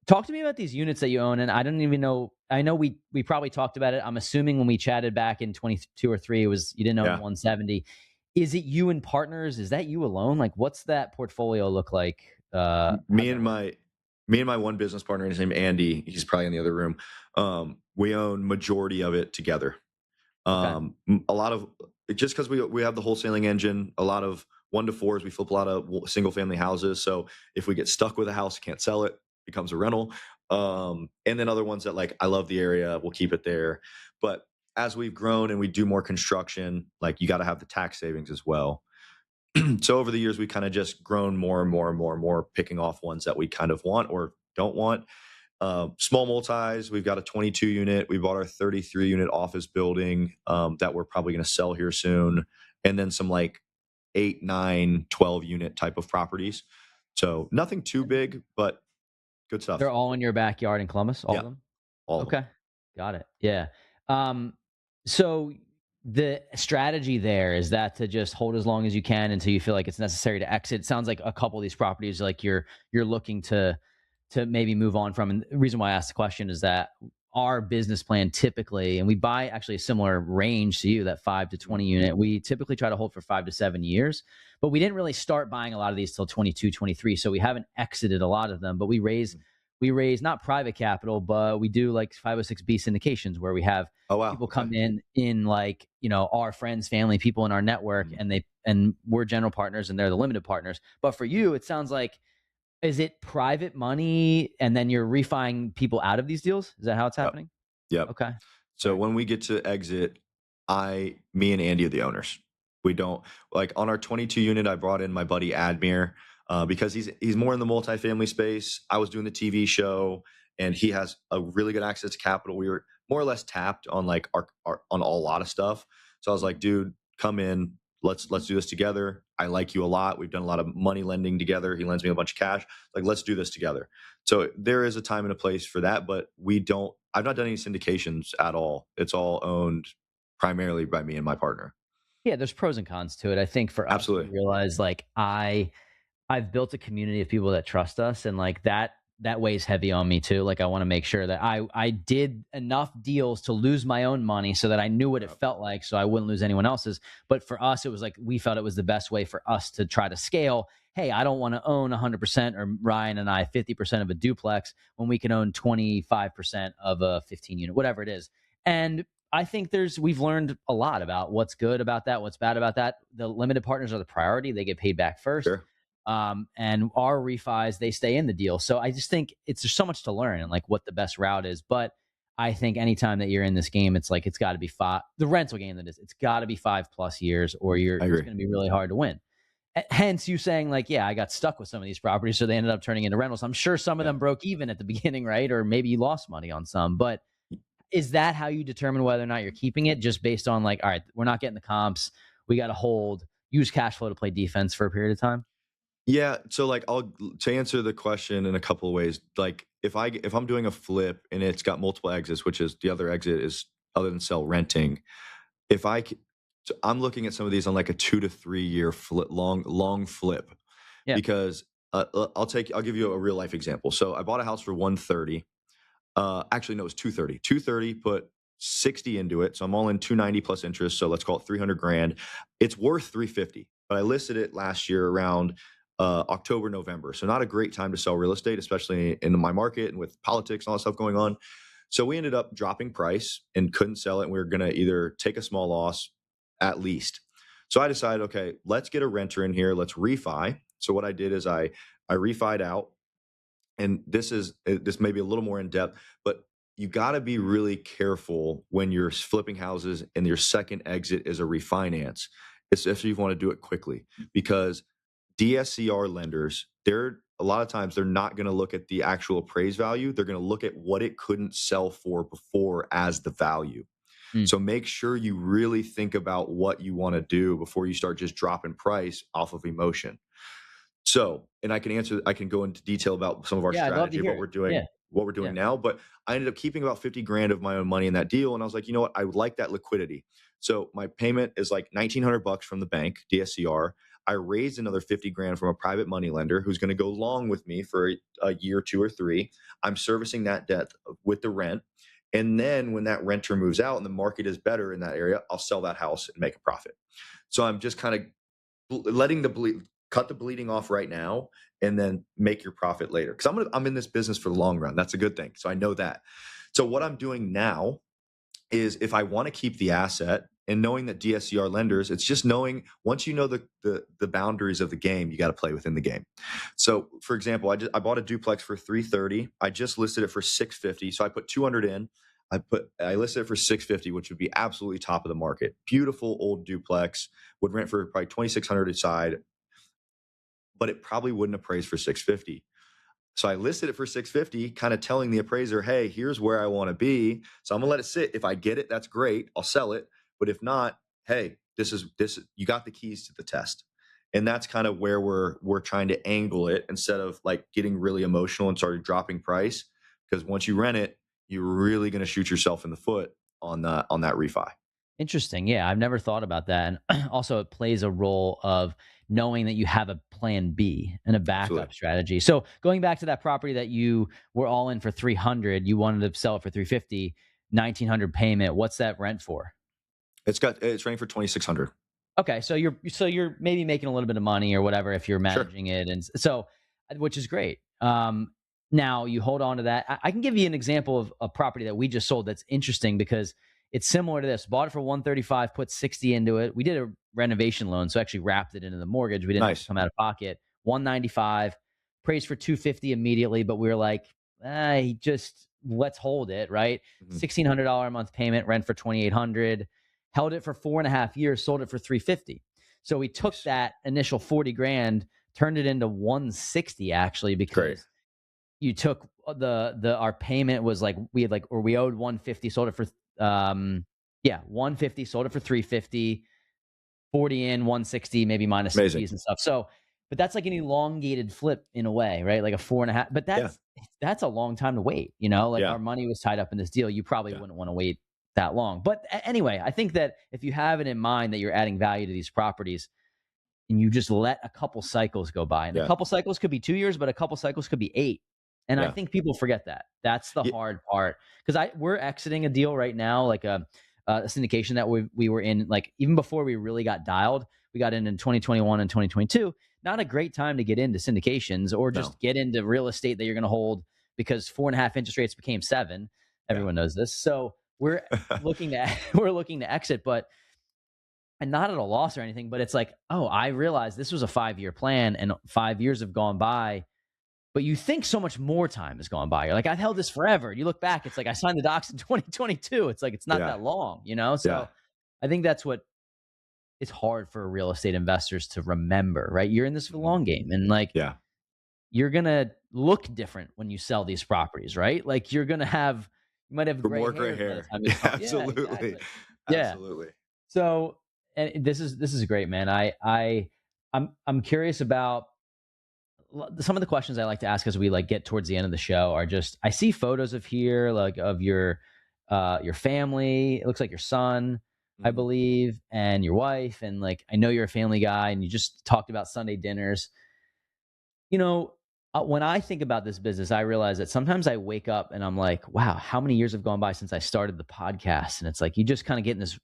talk to me about these units that you own. And I don't even know. I know we probably talked about it. I'm assuming when we chatted back in 22 or 3, it was you didn't own Yeah. 170. Is it you and partners? Is that you alone? Like, what's that portfolio look like? M How's me that and work? my me and my one business partner, his name Andy, he's probably in the other room. We own majority of it together. Okay. A lot of just because we have the wholesaling engine, a lot of 1 to 4s. We flip a lot of single family houses. So if we get stuck with a house, can't sell it, becomes a rental. And then other ones that like I love the area, we'll keep it there. But as we've grown and we do more construction, like you got to have the tax savings as well. So over the years, we kind of just grown more and more and more and more, picking off ones that we kind of want or don't want. Small multis, we've got a 22 unit. We bought our 33 unit office building that we're probably going to sell here soon. And then some like 8, 9, 12 unit type of properties. So nothing too big, but good They're stuff. all in your backyard in Columbus, all of Yeah, them? all of them. Okay. Got it. Yeah. Um, so the strategy there is that to just hold as long as you can until you feel like it's necessary to exit. It sounds like a couple of these properties like you're looking to maybe move on from. And the reason why I asked the question is that our business plan typically, and we buy actually a similar range to you, that 5 to 20 Mhm. unit, we typically try to hold for 5 to 7 years, but we didn't really start buying a lot of these till 22, 23. So we haven't exited a lot of them, but we raise not private capital, but we do like 506B syndications where we have Oh, wow. people Okay. come in like, our friends, family, people in our network, Mhm. and we're general partners and they're the limited partners. But for you, it sounds like, is it private money and then you're refining people out of these deals? Is that how it's Yep. happening? Yep. Okay. So Very when cool. we get to exit, me and Andy are the owners. We don't like on our 22 unit. I brought in my buddy Admir. because he's more in the multifamily space. I was doing the TV show, and he has a really good access to capital. We were more or less tapped on like our on a lot of stuff. So I was like, dude, come in. Let's do this together. I like you a lot. We've done a lot of money lending together. He lends me a bunch of cash. Like, let's do this together. So there is a time and a place for that, but we don't. I've not done any syndications at all. It's all owned primarily by me and my partner. Yeah, there's pros and cons to it. I think for us, we Absolutely. realize like I've built a community of people that trust us, and like that weighs heavy on me too. Like I want to make sure that I did enough deals to lose my own money so that I knew what it Yep. felt like, so I wouldn't lose anyone else's. But for us, it was like we felt it was the best way for us to try to scale. Hey, I don't want to own 100% or Ryan and I 50% of a duplex when we can own 25% of a 15 unit, whatever it is. And I think we've learned a lot about what's good about that, what's bad about that. The limited partners are the priority; they get paid back first. Sure. And our refis, they stay in the deal. So I just think there's so much to learn and like what the best route is. But I think anytime that you're in this game, it's like it's got to be the rental game that is. It's got to be 5+ years, or I it's agree. going to be really hard to win. Hence, you saying like, yeah, I got stuck with some of these properties, so they ended up turning into rentals. I'm sure some of Yeah. them broke even at the beginning, right? Or maybe you lost money on some. But is that how you determine whether or not you're keeping it? Just based on like, all right, we're not getting the comps, we got to hold, use cash flow to play defense for a period of time. Yeah, so like I'll to answer the question in a couple of ways. Like if I'm doing a flip and it's got multiple exits, which is the other exit is other than sell renting. If I c- so I'm looking at some of these on like a 2 to 3 year flip, long flip, Yeah. because I'll give you a real life example. So I bought a house for 130. Actually, no, it was 230. 230, put 60 into it. So I'm all in 290 plus interest. So let's call it 300 grand. It's worth 350, but I listed it last year around October, November. So not a great time to sell real estate, especially in my market and with politics and all that stuff going on. So we ended up dropping price and couldn't sell it. And we were going to either take a small loss at least. So I decided, okay, let's get a renter in here. Let's refi. So what I did is I refied out, and this may be a little more in depth, but you got to be really careful when you're flipping houses and your second exit is a refinance, especially if you want to do it quickly, because DSCR lenders, they're a lot of times they're not going to look at the actual appraised value. They're going to look at what it couldn't sell for before as the value. Mm. So make sure you really think about what you want to do before you start just dropping price off of emotion. So, and I can go into detail about some of our Yeah, I'd love to strategy of hear it. Yeah. what we're doing Yeah. now. But I ended up keeping about 50 grand of my own money in that deal. And I was like, you know what? I would like that liquidity. So my payment is like 1,900 bucks from the bank, DSCR. I raised another 50 grand from a private money lender who's going to go long with me for a year, 2 or 3. I'm servicing that debt with the rent. And then when that renter moves out and the market is better in that area, I'll sell that house and make a profit. So I'm just kind of letting the cut the bleeding off right now and then make your profit later, because I'm in this business for the long run. That's a good thing, so I know that. So what I'm doing now is, if I want to keep the asset, and knowing that DSCR lenders, it's just knowing once you know the boundaries of the game, you got to play within the game. So for example, I bought a duplex for 330. I just listed it for 650, so I put 200 in. I listed it for 650, which would be absolutely top of the market. Beautiful old duplex, would rent for probably 2,600 aside, but it probably wouldn't appraise for 650. So I listed it for 650, kind of telling the appraiser, hey, here's where I want to be. So I'm gonna let it sit. If I get it, that's great. I'll sell it. But if not, hey, this you got the keys to the test. And that's kind of where we're trying to angle it, instead of like getting really emotional and started dropping price. Because once you rent it, you're really gonna shoot yourself in the foot on that refi. Interesting. Yeah, I've never thought about that. And also, it plays a role of knowing that you have a plan B and a Absolutely. backup strategy. So, going back to that property that you were all in for 300, you wanted to sell it for 350, 1,900 payment. What's that rent for? It's running for 2,600. Okay, so you're maybe making a little bit of money or whatever if you're Sure. managing it, and so which is great. Now you hold on to that. I can give you an example of a property that we just sold that's interesting because it's similar to this. Bought it for 135, put 60 into it. We did a renovation loan, so actually wrapped it into the mortgage. We didn't have to Nice. come out of pocket. 195, praised for 250 immediately, but we were like, just let's hold it, right? Mhm. $1,600 a month payment, rent for 2,800, held it for 4.5 years, sold it for 350. So we took Nice. that initial 40 grand, turned it into 160 actually, It's great. because you took the our payment was like we had like, or we owed 150, sold it for yeah, 150, sold it for 350, 40 in, 160, maybe minus some Amazing. fees and stuff. So, but that's like an elongated flip in a way, right? Like a 4.5, but Yeah. that's a long time to wait, you know? Like Yeah. our money was tied up in this deal. You probably Yeah. wouldn't want to wait that long. But anyway, I think that if you have it in mind that you're adding value to these properties, and you just let a couple cycles go by. And a Yeah. couple cycles could be 2 years, but a couple cycles could be 8. And I Yeah. think people forget that. That's the Yeah. hard part, because we're exiting a deal right now, like a syndication that we were in, like even before we really got dialed. We got in 2021 and 2022. Not a great time to get into syndications or No. just get into real estate that you're going to hold, because 4.5 interest rates became 7. Yeah. Everyone knows this. So we're looking to we're looking to exit, but and not at a loss or anything, but it's like, oh, I realized this was a 5-year plan and 5 years have gone by. But you think so much more time has gone by. You're like, I've held this forever. And you look back, it's like I signed the docs in 2022. It's like it's not Yeah. that long, you know? Yeah. So I think that's what it's hard for real estate investors to remember, right? You're in this for the Mhm. long game, and like Yeah. you're gonna look different when you sell these properties, right? Like you might have For gray more gray hairs by the hair. time Yeah, it's gone. Yeah, absolutely. exactly. Yeah. Absolutely. So, and this is great, man. I'm curious about some of the questions I like to ask as we like get towards the end of the show are just, I see photos of here, like of your family. It looks like your son, I Mhm. believe, and your wife, and like I know you're a family guy, and you just talked about Sunday dinners. You know, when I think about this business, I realize that sometimes I wake up and I'm like, wow, how many years have gone by since I started the podcast? And it's like you just kind of get in this,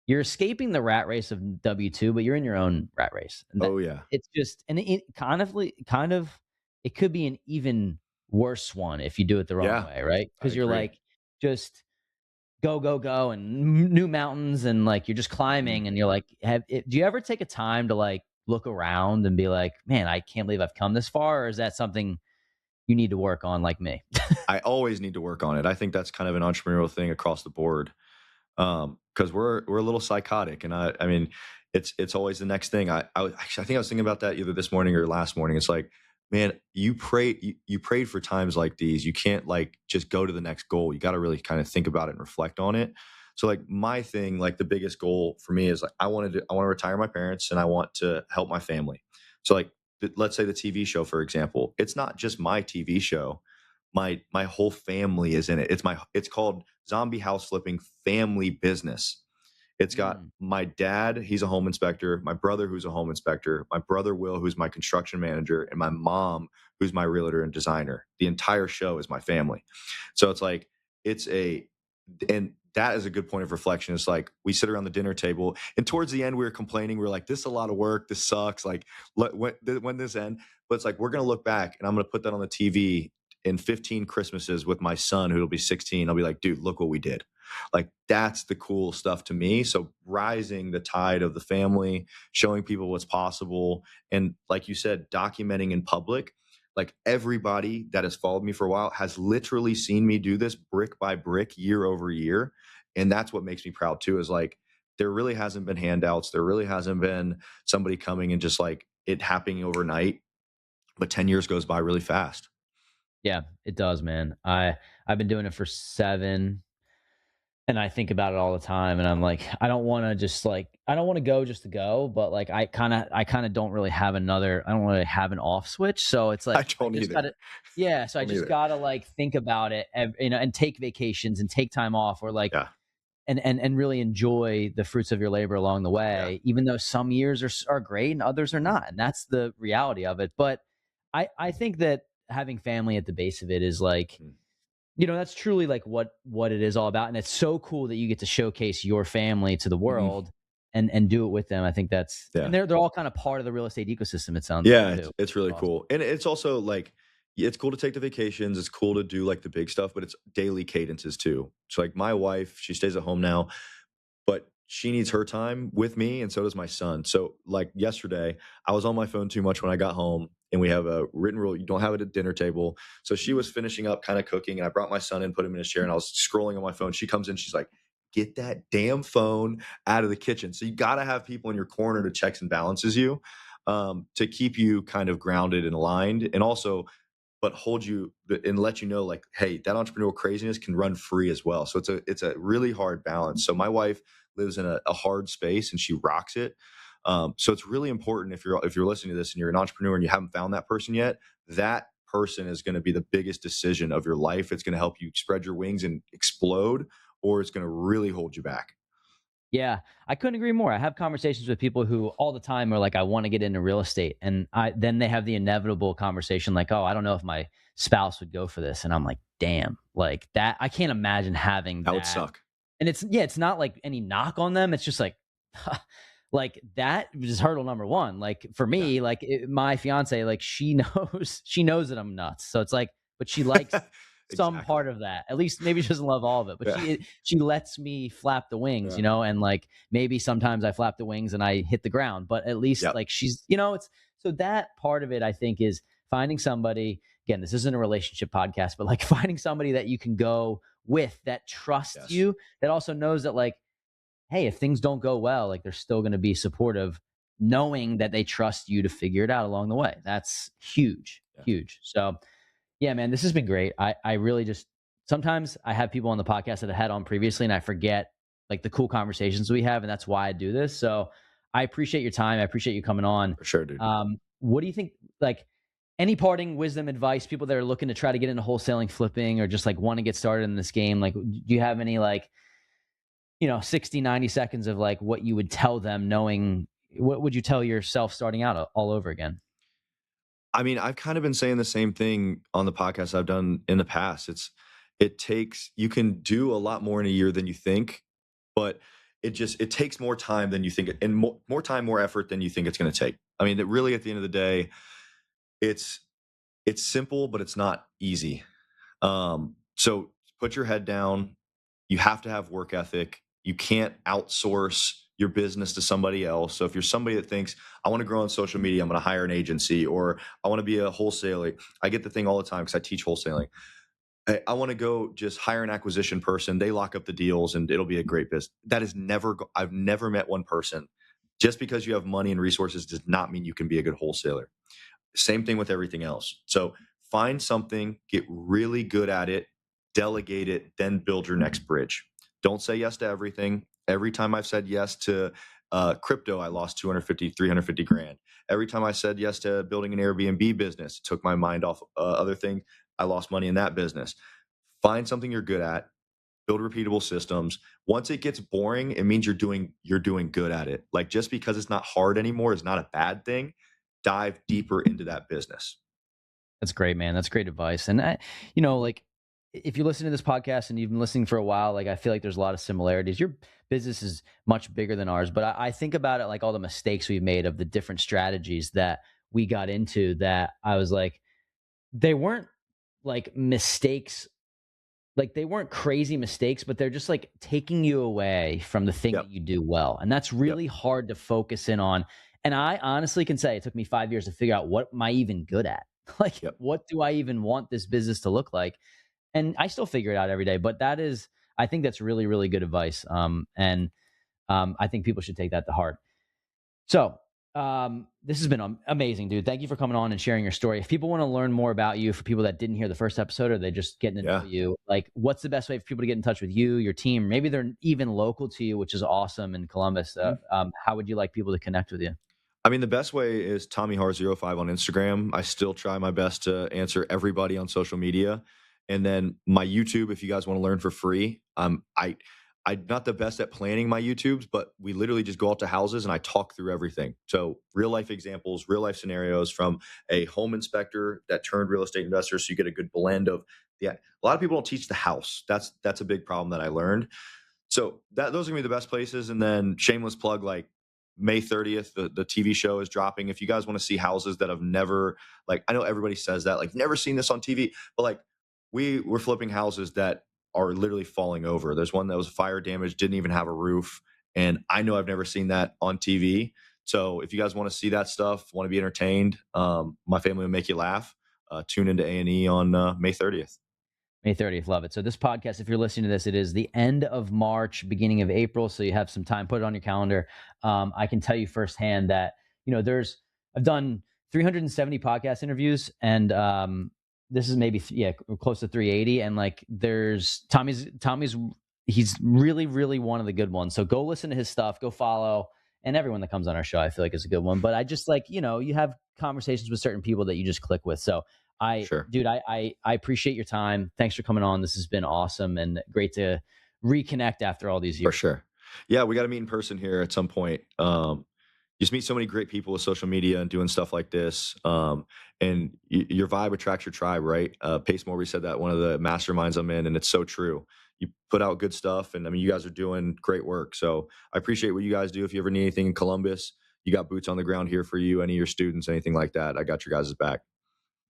you're escaping the rat race of W2, but you're in your own rat race. And that Oh, yeah. it's just, and it kind of it could be an even worse one if you do it the wrong Yeah. way, right? I Because you're agree. like just go, go, go, and new mountains, and like you're just Mhm. climbing, and you're like, do you ever take a time to like look around and be like, man, I can't believe I've come this far? Or is that something you need to work on, like me? I always need to work on it. I think that's kind of an entrepreneurial thing across the board. Because we're a little psychotic, and I mean, it's always the next thing. Actually, I think I was thinking about that either this morning or last morning. It's like, man, you prayed for times like these. You can't like just go to the next goal. You got to really kind of think about it and reflect on it. So like my thing, like the biggest goal for me is like I want to retire my parents and I want to help my family. So like let's say the TV show, for example, it's not just my TV show. My whole family is in it. It's called Zombie House Flipping Family Business. It's got Mm, my dad, he's a home inspector, my brother, who's a home inspector, my brother, Will, who's my construction manager, and my mom, who's my realtor and designer. The entire show is my family. So it's like, it's a, and that is a good point of reflection. It's like we sit around the dinner table, and towards the end, we were complaining. We are like, this is a lot of work. This sucks. Like, when this end? But it's like, we're going to look back and I'm going to put that on the TV in 15 Christmases with my son, who'll be 16. I'll be like, dude, look what we did. Like that's the cool stuff to me. So rising the tide of the family, showing people what's possible, and like you said, documenting in public. Like everybody that has followed me for a while has literally seen me do this brick by brick, year over year, and that's what makes me proud too. Is like there really hasn't been handouts. There really hasn't been somebody coming and just like it happening overnight. But 10 years goes by really fast. yeah, it does, man. I've been doing it for 7. And I think about it all the time, and I'm like, I don't want to just like, I don't want to go just to go, but like, I kind of don't really have I don't really have an off switch. So it's I like, I don't just either. gotta, yeah. So I Don't just either. gotta like think about it, and take vacations and take time off, or like, Yeah. and really enjoy the fruits of your labor along the Yeah. way, even though some years are great and others are not. And that's the reality of it. But I think that having family at the base of it is like, Mm. that's truly like what it is all about, and it's so cool that you get to showcase your family to the Mhm. world and do it with them. I think that's, and Yeah. they're all kind of part of the real estate ecosystem, it sounds like, Yeah, too. it's really Awesome. cool, and it's also like it's cool to take the vacations, it's cool to do, like, the big stuff, but it's daily cadences too. So, like, my wife, she stays at home now, but she needs her time with me, and so does my son. So, like, yesterday, I was on my phone too much when I got home, and we have a written rule, you don't have it at dinner table. So she was finishing up kinda cooking, and I brought my son in, put him in his chair, and I was scrolling on my phone. She comes in, she's like, "Get that damn phone out of the kitchen." So you gotta have people in your corner to checks and balances you. to keep you kind of grounded and aligned, and also but hold you and let you know like, hey, that entrepreneurial craziness can run free as well. So it's a really hard balance. So my wife lives in a hard space and she rocks it. So it's really important if you're listening to this and you're an entrepreneur and you haven't found that person yet, that person is going to be the biggest decision of your life. It's going to help you spread your wings and explode, or it's going to really hold you back. Yeah, I couldn't agree more. I have conversations with people who all the time are like, I want to get into real estate. And then they have the inevitable conversation like, oh, I don't know if my spouse would go for this. And I'm like, damn, like that. I can't imagine having That would that. suck. And it's not like any knock on them. It's just like, like that is hurdle number one. Like for Yeah. me, like my fiance, like she knows that I'm nuts. So it's like, but she likes some Exactly. part of that. At least maybe she doesn't love all of it, but Yeah. she lets me flap the wings, Yeah. and like maybe sometimes I flap the wings and I hit the ground, but at least Yep. like she's, it's so that part of it I think is finding somebody, again, this isn't a relationship podcast, but like finding somebody that you can go with that trusts Yes. you, that also knows that like, hey, if things don't go well, like they're still going to be supportive, knowing that they trust you to figure it out along the way. That's huge, Yeah. huge. So yeah, man, this has been great. I really just sometimes I have people on the podcast that I had on previously and I forget like the cool conversations we have, and that's why I do this. So I appreciate your time. I appreciate you coming on. For sure, dude. What do you think? Like any parting wisdom advice, people that are looking to try to get into wholesaling, flipping, or just like want to get started in this game? Like, do you have any like, 60, 90 seconds of like what you would tell them, knowing what would you tell yourself starting out all over again? I mean, I've kind of been saying the same thing on the podcast I've done in the past. It takes you can do a lot more in a year than you think, but it takes more time than you think and more time, more effort than you think it's going to take. I mean, that really at the end of the day, it's it's simple, but it's not easy. So put your head down. You have to have work ethic. You can't outsource your business to somebody else. So if you're somebody that thinks, I want to grow on social media, I'm going to hire an agency, or I want to be a wholesaler. I get the thing all the time because I teach wholesaling. I want to go just hire an acquisition person. They lock up the deals and it'll be a great business. That is never, I've never met one person. Just because you have money and resources does not mean you can be a good wholesaler. Same thing with everything else. So find something, get really good at it, delegate it, then build your next bridge. Don't say yes to everything. Every time I've said yes to crypto, I lost 250, 350 grand. Every time I said yes to building an Airbnb business, it took my mind off other things. I lost money in that business. Find something you're good at, build repeatable systems. Once it gets boring, it means you're doing good at it. Like just because it's not hard anymore is not a bad thing. Dive deeper into that business. That's great, man. That's great advice. And like if you listen to this podcast and you've been listening for a while, like I feel like there's a lot of similarities. Your business is much bigger than ours, but I think about it like all the mistakes we've made of the different strategies that we got into, that I was like, they weren't like mistakes, like they weren't crazy mistakes, but they're just like taking you away from the thing that Yep. you do well. And that's Yep. really hard to focus in on. And I honestly can say it took me 5 years to figure out what am I even good at? Like, Yep. what do I even want this business to look like? And I still figure it out every day. But I think that's really, really good advice. And I think people should take that to heart. So, this has been amazing, dude. Thank you for coming on and sharing your story. If people want to learn more about you, for people that didn't hear the first episode or they're just getting to know Yeah. you, like what's the best way for people to get in touch with you, your team? Maybe they're even local to you, which is awesome in Columbus. Mhm. How would you like people to connect with you? I mean, the best way is Tommy Harr 05 on Instagram. I still try my best to answer everybody on social media. And then my YouTube, if you guys want to learn for free. I'm not the best at planning my YouTubes, but we literally just go out to houses and I talk through everything. So real life examples, real life scenarios from a home inspector that turned real estate investor. So you get a good blend of yeah. A lot of people don't teach the house. That's a big problem that I learned. So those are gonna be the best places. And then shameless plug, like May 30th, the TV show is dropping. If you guys want to see houses that have never, like, I know everybody says that, like, never seen this on TV, but like we're flipping houses that are literally falling over. There's one that was fire damaged, didn't even have a roof. And I know I've never seen that on TV. So if you guys want to see that stuff, want to be entertained, my family will make you laugh. Tune into A&E on May 30th. May 30th. Love it. So this podcast, if you're listening to this, it is the end of March, beginning of April. So you have some time, put it on your calendar. I can tell you firsthand that, there's I've done 370 podcast interviews, and this is maybe close to 380. And like, there's Tommy's he's really, really one of the good ones. So go listen to his stuff, go follow, and everyone that comes on our show, I feel like is a good one. But I just like, you have conversations with certain people that you just click with. So Sure. I appreciate your time. Thanks for coming on. This has been awesome and great to reconnect after all these For years. sure. Yeah, we got to meet in person here at some point. Just meet so many great people with social media and doing stuff like this. And your vibe attracts your tribe, right? Pace Morby said that, one of the masterminds I'm in, and it's so true. You put out good stuff, and I mean, you guys are doing great work. So I appreciate what you guys do. If you ever need anything in Columbus, you got boots on the ground here for you. Any of your students, anything like that, I got your guys' back.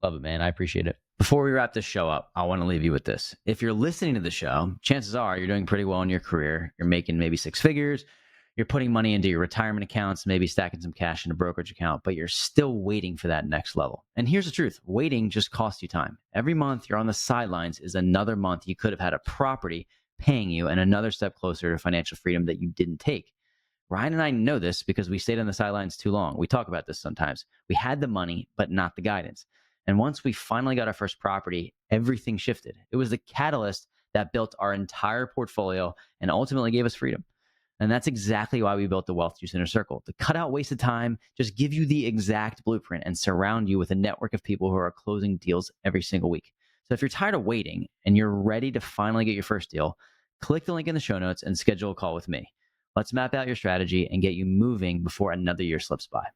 Love it, man. I appreciate it. Before we wrap this show up, I want to leave you with this. If you're listening to the show, chances are you're doing pretty well in your career. You're making maybe six figures. You're putting money into your retirement accounts, maybe stacking some cash in a brokerage account, but you're still waiting for that next level. And here's the truth. Waiting just costs you time. Every month you're on the sidelines is another month you could have had a property paying you and another step closer to financial freedom that you didn't take. Ryan and I know this because we stayed on the sidelines too long. We talk about this sometimes. We had the money, but not the guidance. And once we finally got our first property, everything shifted. It was the catalyst that built our entire portfolio and ultimately gave us freedom. And that's exactly why we built the Wealth Juice Inner Circle, to cut out wasted time, just give you the exact blueprint and surround you with a network of people who are closing deals every single week. So if you're tired of waiting and you're ready to finally get your first deal, click the link in the show notes and schedule a call with me. Let's map out your strategy and get you moving before another year slips by.